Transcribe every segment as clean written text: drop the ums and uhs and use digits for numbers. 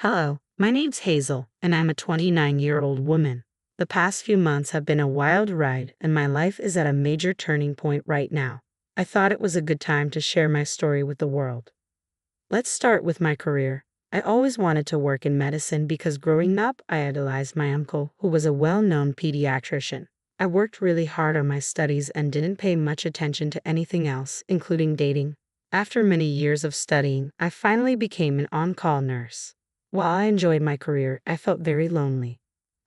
Hello, my name's Hazel, and I'm a 29-year-old woman. The past few months have been a wild ride, and my life is at a major turning point right now. I thought it was a good time to share my story with the world. Let's start with my career. I always wanted to work in medicine because growing up, I idolized my uncle, who was a well-known pediatrician. I worked really hard on my studies and didn't pay much attention to anything else, including dating. After many years of studying, I finally became an on-call nurse. While I enjoyed my career, I felt very lonely.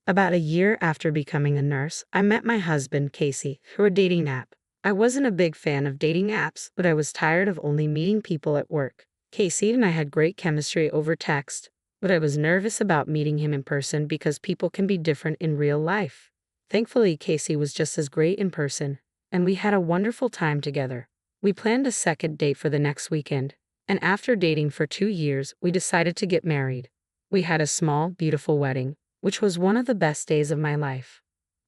About a year after becoming a nurse, I met my husband, Casey, through a dating app. I wasn't a big fan of dating apps, but I was tired of only meeting people at work. Casey and I had great chemistry over text, but I was nervous about meeting him in person because people can be different in real life. Thankfully, Casey was just as great in person, and we had a wonderful time together. We planned a second date for the next weekend, and after dating for 2 years, we decided to get married. We had a small, beautiful wedding, which was one of the best days of my life.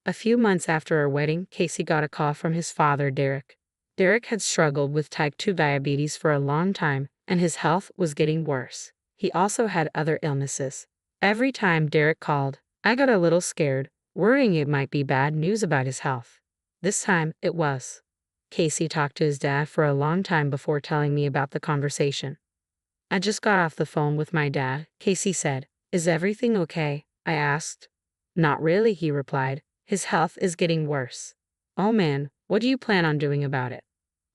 A few months after our wedding, Casey got a call from his father, Derek. Derek had struggled with type 2 diabetes for a long time, and his health was getting worse. He also had other illnesses. Every time Derek called, I got a little scared, worrying it might be bad news about his health. This time, it was. Casey talked to his dad for a long time before telling me about the conversation. I just got off the phone with my dad, Casey said. Is everything okay? I asked. Not really, he replied. His health is getting worse. Oh man, what do you plan on doing about it?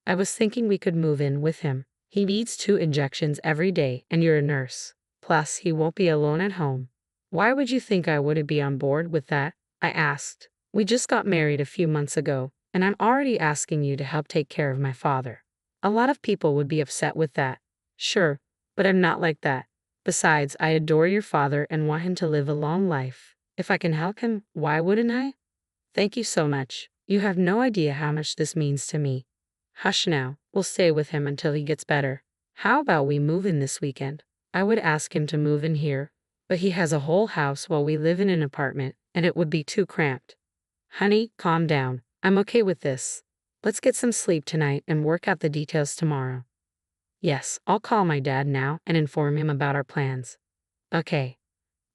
I was thinking we could move in with him. He needs 2 injections every day, and you're a nurse. Plus, he won't be alone at home. Why would you think I wouldn't be on board with that? I asked. We just got married a few months ago, and I'm already asking you to help take care of my father. A lot of people would be upset with that. Sure, but I'm not like that. Besides, I adore your father and want him to live a long life. If I can help him, why wouldn't I? Thank you so much. You have no idea how much this means to me. Hush now, we'll stay with him until he gets better. How about we move in this weekend? I would ask him to move in here, but he has a whole house while we live in an apartment, and it would be too cramped. Honey, calm down. I'm okay with this. Let's get some sleep tonight and work out the details tomorrow. Yes, I'll call my dad now and inform him about our plans. Okay.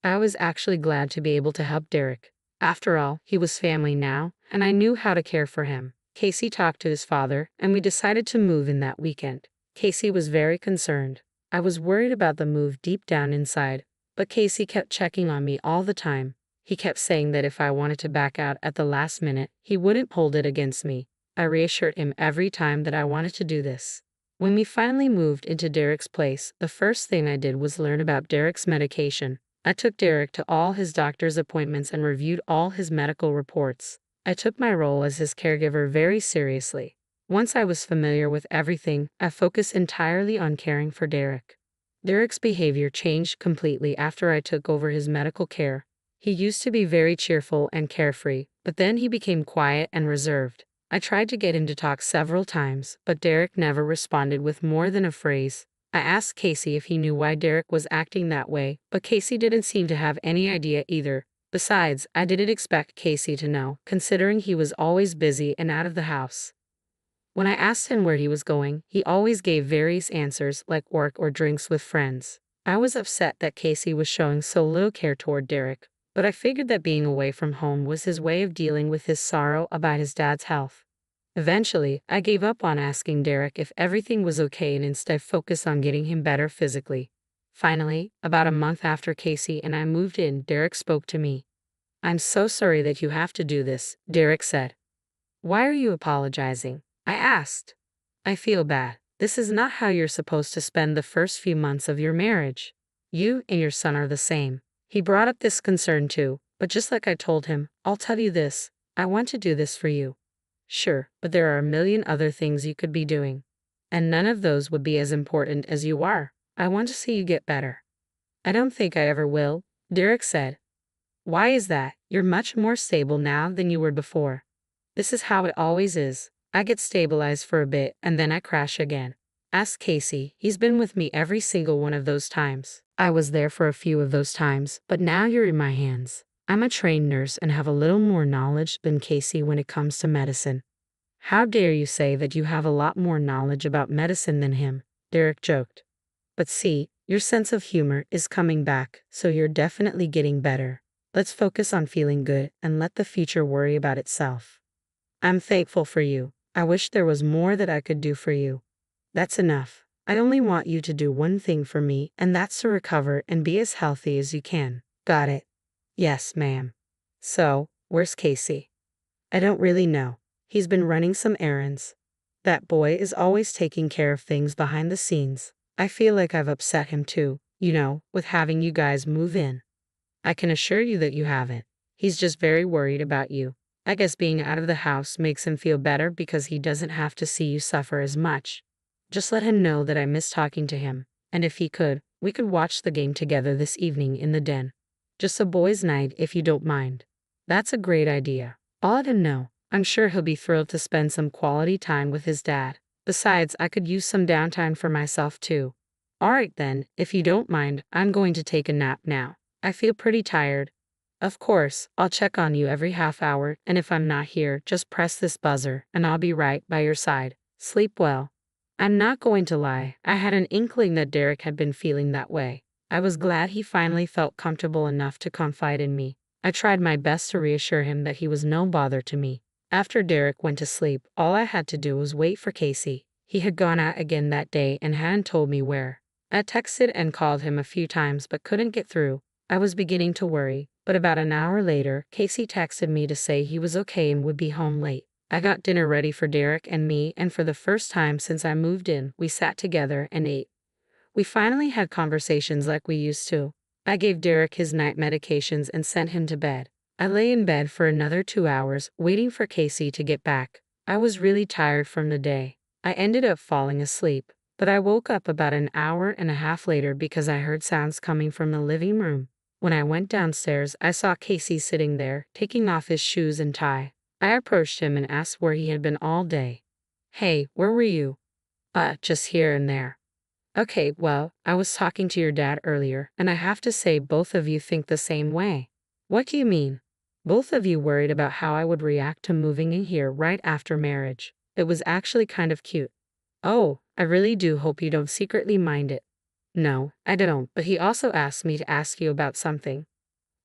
I was actually glad to be able to help Derek. After all, he was family now, and I knew how to care for him. Casey talked to his father, and we decided to move in that weekend. Casey was very concerned. I was worried about the move deep down inside, but Casey kept checking on me all the time. He kept saying that if I wanted to back out at the last minute, he wouldn't hold it against me. I reassured him every time that I wanted to do this. When we finally moved into Derek's place, the first thing I did was learn about Derek's medication. I took Derek to all his doctor's appointments and reviewed all his medical reports. I took my role as his caregiver very seriously. Once I was familiar with everything, I focused entirely on caring for Derek. Derek's behavior changed completely after I took over his medical care. He used to be very cheerful and carefree, but then he became quiet and reserved. I tried to get him to talk several times, but Derek never responded with more than a phrase. I asked Casey if he knew why Derek was acting that way, but Casey didn't seem to have any idea either. Besides, I didn't expect Casey to know, considering he was always busy and out of the house. When I asked him where he was going, he always gave various answers like work or drinks with friends. I was upset that Casey was showing so little care toward Derek, but I figured that being away from home was his way of dealing with his sorrow about his dad's health. Eventually, I gave up on asking Derek if everything was okay and instead focused on getting him better physically. Finally, about a month after Casey and I moved in, Derek spoke to me. I'm so sorry that you have to do this, Derek said. Why are you apologizing? I asked. I feel bad. This is not how you're supposed to spend the first few months of your marriage. You and your son are the same. He brought up this concern too, but just like I told him, I'll tell you this, I want to do this for you. Sure, but there are a million other things you could be doing. And none of those would be as important as you are. I want to see you get better. I don't think I ever will, Derek said. Why is that? You're much more stable now than you were before. This is how it always is. I get stabilized for a bit and then I crash again. Ask Casey, he's been with me every single one of those times. I was there for a few of those times, but now you're in my hands. I'm a trained nurse and have a little more knowledge than Casey when it comes to medicine. How dare you say that you have a lot more knowledge about medicine than him, Derek joked. But see, Your sense of humor is coming back, so you're definitely getting better. Let's focus on feeling good and let the future worry about itself. I'm thankful for you. I wish there was more that I could do for you. That's enough. I only want you to do one thing for me, and that's to recover and be as healthy as you can. Got it? Yes, ma'am. So, where's Casey? I don't really know. He's been running some errands. That boy is always taking care of things behind the scenes. I feel like I've upset him too, with having you guys move in. I can assure you that you haven't. He's just very worried about you. I guess being out of the house makes him feel better because he doesn't have to see you suffer as much. Just let him know that I miss talking to him, and if he could, we could watch the game together this evening in the den. Just a boys' night if you don't mind. That's a great idea. I'll let him know. I'm sure he'll be thrilled to spend some quality time with his dad. Besides, I could use some downtime for myself too. Alright then, if you don't mind, I'm going to take a nap now. I feel pretty tired. Of course, I'll check on you every half hour, and if I'm not here, just press this buzzer, and I'll be right by your side. Sleep well. I'm not going to lie, I had an inkling that Derek had been feeling that way. I was glad he finally felt comfortable enough to confide in me. I tried my best to reassure him that he was no bother to me. After Derek went to sleep, all I had to do was wait for Casey. He had gone out again that day and hadn't told me where. I texted and called him a few times but couldn't get through. I was beginning to worry, but about an hour later, Casey texted me to say he was okay and would be home late. I got dinner ready for Derek and me, and for the first time since I moved in, we sat together and ate. We finally had conversations like we used to. I gave Derek his night medications and sent him to bed. I lay in bed for another 2 hours, waiting for Casey to get back. I was really tired from the day. I ended up falling asleep, but I woke up about an hour and a half later because I heard sounds coming from the living room. When I went downstairs, I saw Casey sitting there, taking off his shoes and tie. I approached him and asked where he had been all day. Hey, where were you? Just here and there. Okay, well, I was talking to your dad earlier, and I have to say both of you think the same way. What do you mean? Both of you worried about how I would react to moving in here right after marriage. It was actually kind of cute. Oh, I really do hope you don't secretly mind it. No, I don't, but he also asked me to ask you about something.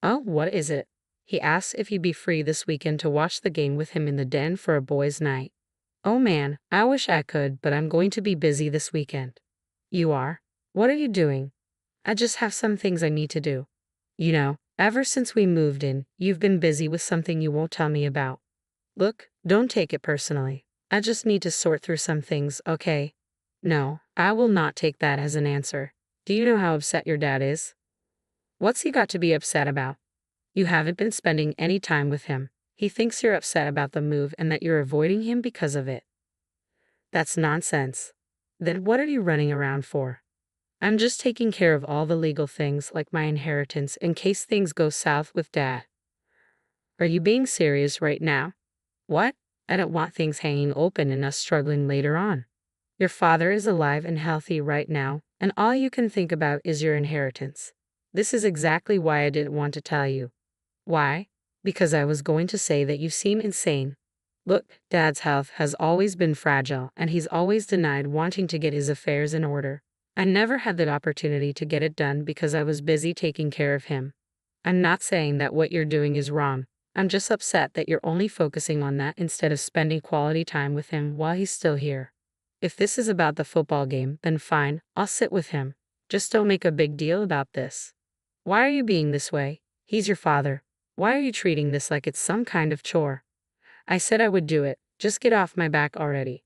Oh, what is it? He asked if you'd be free this weekend to watch the game with him in the den for a boys' night. Oh man, I wish I could, but I'm going to be busy this weekend. You are? What are you doing? I just have some things I need to do. Ever since we moved in, you've been busy with something you won't tell me about. Look, don't take it personally. I just need to sort through some things, okay? No, I will not take that as an answer. Do you know how upset your dad is? What's he got to be upset about? You haven't been spending any time with him. He thinks you're upset about the move and that you're avoiding him because of it. That's nonsense. Then what are you running around for? I'm just taking care of all the legal things like my inheritance in case things go south with Dad. Are you being serious right now? What? I don't want things hanging open and us struggling later on. Your father is alive and healthy right now, and all you can think about is your inheritance. This is exactly why I didn't want to tell you. Why? Because I was going to say that you seem insane. Look, Dad's health has always been fragile, and he's always denied wanting to get his affairs in order. I never had that opportunity to get it done because I was busy taking care of him. I'm not saying that what you're doing is wrong. I'm just upset that you're only focusing on that instead of spending quality time with him while he's still here. If this is about the football game, then fine, I'll sit with him. Just don't make a big deal about this. Why are you being this way? He's your father. Why are you treating this like it's some kind of chore? I said I would do it. Just get off my back already.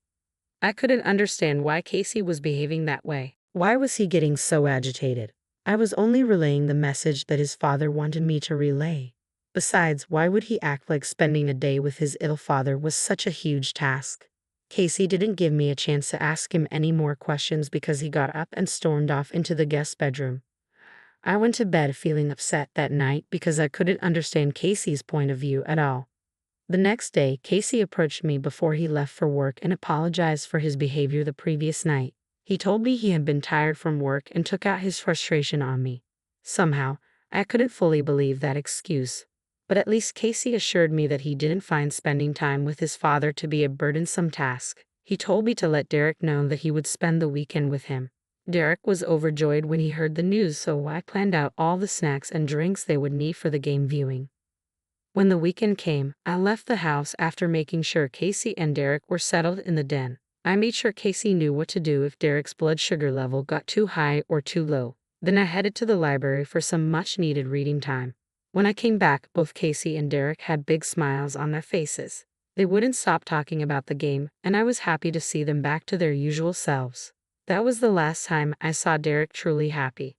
I couldn't understand why Casey was behaving that way. Why was he getting so agitated? I was only relaying the message that his father wanted me to relay. Besides, why would he act like spending a day with his ill father was such a huge task? Casey didn't give me a chance to ask him any more questions because he got up and stormed off into the guest bedroom. I went to bed feeling upset that night because I couldn't understand Casey's point of view at all. The next day, Casey approached me before he left for work and apologized for his behavior the previous night. He told me he had been tired from work and took out his frustration on me. Somehow, I couldn't fully believe that excuse. But at least Casey assured me that he didn't find spending time with his father to be a burdensome task. He told me to let Derek know that he would spend the weekend with him. Derek was overjoyed when he heard the news, so I planned out all the snacks and drinks they would need for the game viewing. When the weekend came, I left the house after making sure Casey and Derek were settled in the den. I made sure Casey knew what to do if Derek's blood sugar level got too high or too low. Then I headed to the library for some much-needed reading time. When I came back, both Casey and Derek had big smiles on their faces. They wouldn't stop talking about the game, and I was happy to see them back to their usual selves. That was the last time I saw Derek truly happy.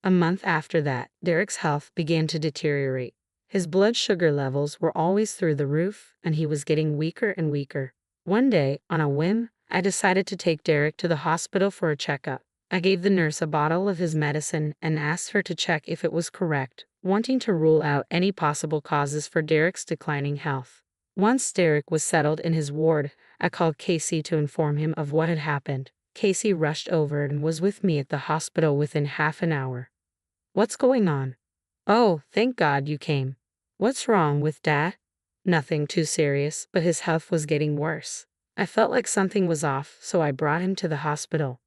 A month after that, Derek's health began to deteriorate. His blood sugar levels were always through the roof, and he was getting weaker and weaker. One day, on a whim, I decided to take Derek to the hospital for a checkup. I gave the nurse a bottle of his medicine and asked her to check if it was correct, wanting to rule out any possible causes for Derek's declining health. Once Derek was settled in his ward, I called Casey to inform him of what had happened. Casey rushed over and was with me at the hospital within half an hour. "What's going on?" "Oh, thank God you came." "What's wrong with Dad?" "Nothing too serious, but his health was getting worse. I felt like something was off, so I brought him to the hospital."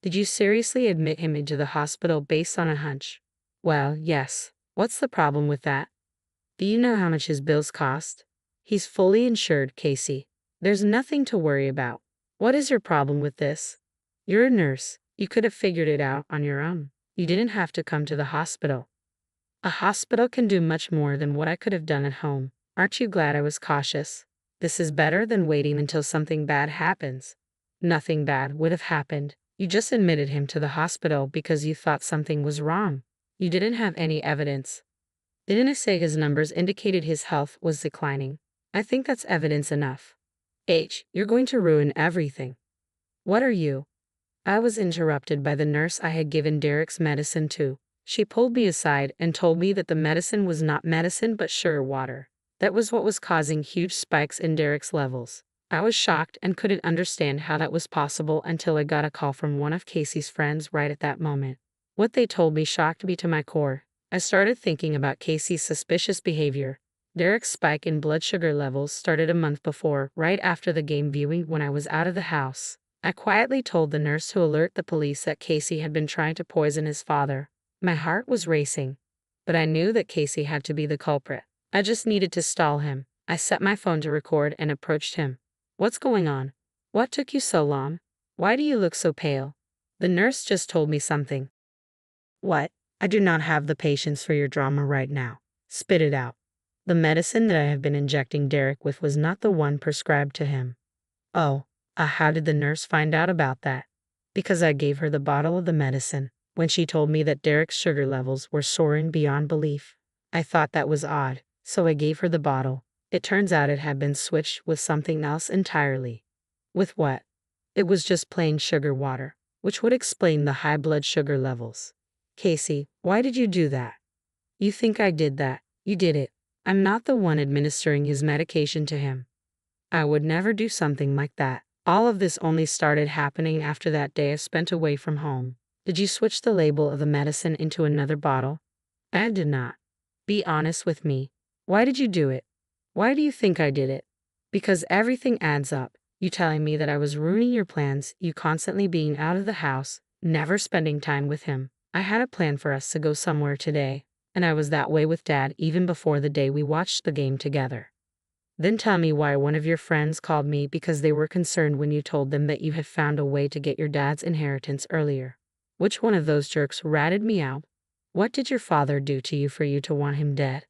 "Did you seriously admit him into the hospital based on a hunch?" "Well, yes. What's the problem with that?" "Do you know how much his bills cost?" "He's fully insured, Casey. There's nothing to worry about." "What is your problem with this?" "You're a nurse. You could have figured it out on your own. You didn't have to come to the hospital." "A hospital can do much more than what I could have done at home. Aren't you glad I was cautious? This is better than waiting until something bad happens." "Nothing bad would have happened. You just admitted him to the hospital because you thought something was wrong. You didn't have any evidence." "Didn't I say his numbers indicated his health was declining? I think that's evidence enough." You're going to ruin everything." "What are you?" I was interrupted by the nurse I had given Derek's medicine to. She pulled me aside and told me that the medicine was not medicine but sugar water. That was what was causing huge spikes in Derek's levels. I was shocked and couldn't understand how that was possible until I got a call from one of Casey's friends right at that moment. What they told me shocked me to my core. I started thinking about Casey's suspicious behavior. Derek's spike in blood sugar levels started a month before, right after the game viewing when I was out of the house. I quietly told the nurse to alert the police that Casey had been trying to poison his father. My heart was racing, but I knew that Casey had to be the culprit. I just needed to stall him. I set my phone to record and approached him. "What's going on? What took you so long? Why do you look so pale?" "The nurse just told me something." "What?" "I do not have the patience for your drama right now. Spit it out." "The medicine that I have been injecting Derek with was not the one prescribed to him." "Oh, how did the nurse find out about that?" "Because I gave her the bottle of the medicine when she told me that Derek's sugar levels were soaring beyond belief. I thought that was odd, so I gave her the bottle. It turns out it had been switched with something else entirely." "With what?" "It was just plain sugar water, which would explain the high blood sugar levels." "Casey, why did you do that?" "You think I did that? You did it. I'm not the one administering his medication to him. I would never do something like that. All of this only started happening after that day I spent away from home." "Did you switch the label of the medicine into another bottle?" "I did not." "Be honest with me. Why did you do it?" "Why do you think I did it?" "Because everything adds up. You telling me that I was ruining your plans, you constantly being out of the house, never spending time with him. I had a plan for us to go somewhere today, and I was that way with Dad even before the day we watched the game together. Then tell me why one of your friends called me because they were concerned when you told them that you had found a way to get your dad's inheritance earlier. Which one of those jerks ratted me out? What did your father do to you for you to want him dead?"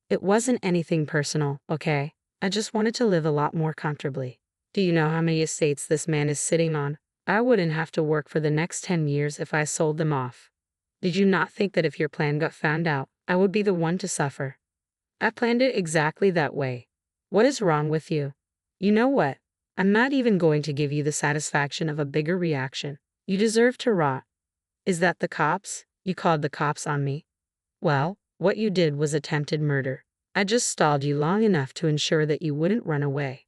"It wasn't anything personal, okay? I just wanted to live a lot more comfortably. Do you know how many estates this man is sitting on? I wouldn't have to work for the next 10 years if I sold them off. Did you not think that if your plan got found out, I would be the one to suffer?" "I planned it exactly that way. What is wrong with you?" "You know what? I'm not even going to give you the satisfaction of a bigger reaction. You deserve to rot." "Is that the cops? You called the cops on me?" "Well, what you did was attempted murder. I just stalled you long enough to ensure that you wouldn't run away."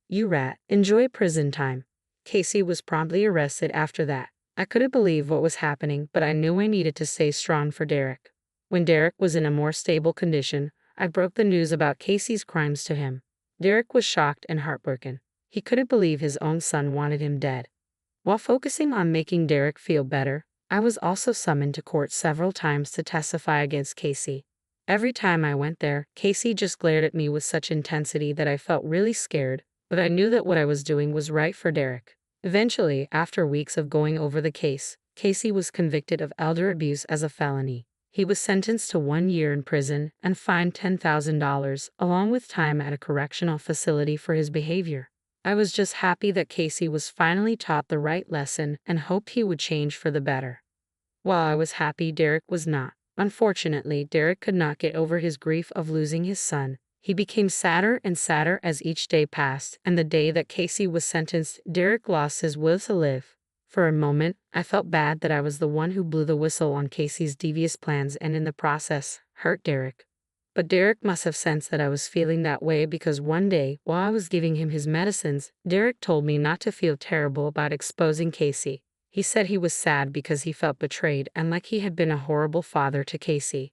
"You rat. Enjoy prison time." Casey was promptly arrested after that. I couldn't believe what was happening, but I knew I needed to stay strong for Derek. When Derek was in a more stable condition, I broke the news about Casey's crimes to him. Derek was shocked and heartbroken. He couldn't believe his own son wanted him dead. While focusing on making Derek feel better, I was also summoned to court several times to testify against Casey. Every time I went there, Casey just glared at me with such intensity that I felt really scared, but I knew that what I was doing was right for Derek. Eventually, after weeks of going over the case, Casey was convicted of elder abuse as a felony. He was sentenced to 1 year in prison and fined $10,000, along with time at a correctional facility for his behavior. I was just happy that Casey was finally taught the right lesson and hoped he would change for the better. While I was happy, Derek was not. Unfortunately, Derek could not get over his grief of losing his son. He became sadder and sadder as each day passed, and the day that Casey was sentenced, Derek lost his will to live. For a moment, I felt bad that I was the one who blew the whistle on Casey's devious plans and in the process, hurt Derek. But Derek must have sensed that I was feeling that way because one day, while I was giving him his medicines, Derek told me not to feel terrible about exposing Casey. He said he was sad because he felt betrayed and like he had been a horrible father to Casey.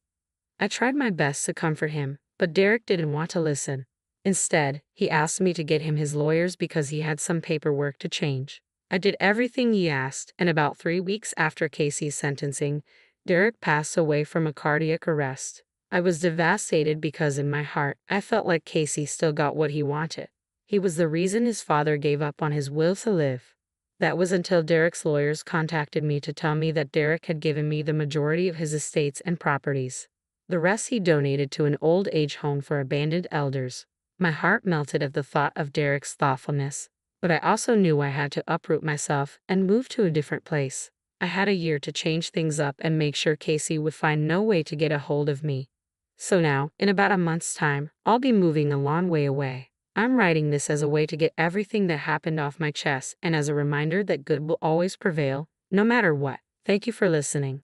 I tried my best to comfort him, but Derek didn't want to listen. Instead, he asked me to get him his lawyers because he had some paperwork to change. I did everything he asked, and about 3 weeks after Casey's sentencing, Derek passed away from a cardiac arrest. I was devastated because in my heart, I felt like Casey still got what he wanted. He was the reason his father gave up on his will to live. That was until Derek's lawyers contacted me to tell me that Derek had given me the majority of his estates and properties. The rest he donated to an old age home for abandoned elders. My heart melted at the thought of Derek's thoughtfulness, but I also knew I had to uproot myself and move to a different place. I had a year to change things up and make sure Casey would find no way to get a hold of me. So now, in about a month's time, I'll be moving a long way away. I'm writing this as a way to get everything that happened off my chest and as a reminder that good will always prevail, no matter what. Thank you for listening.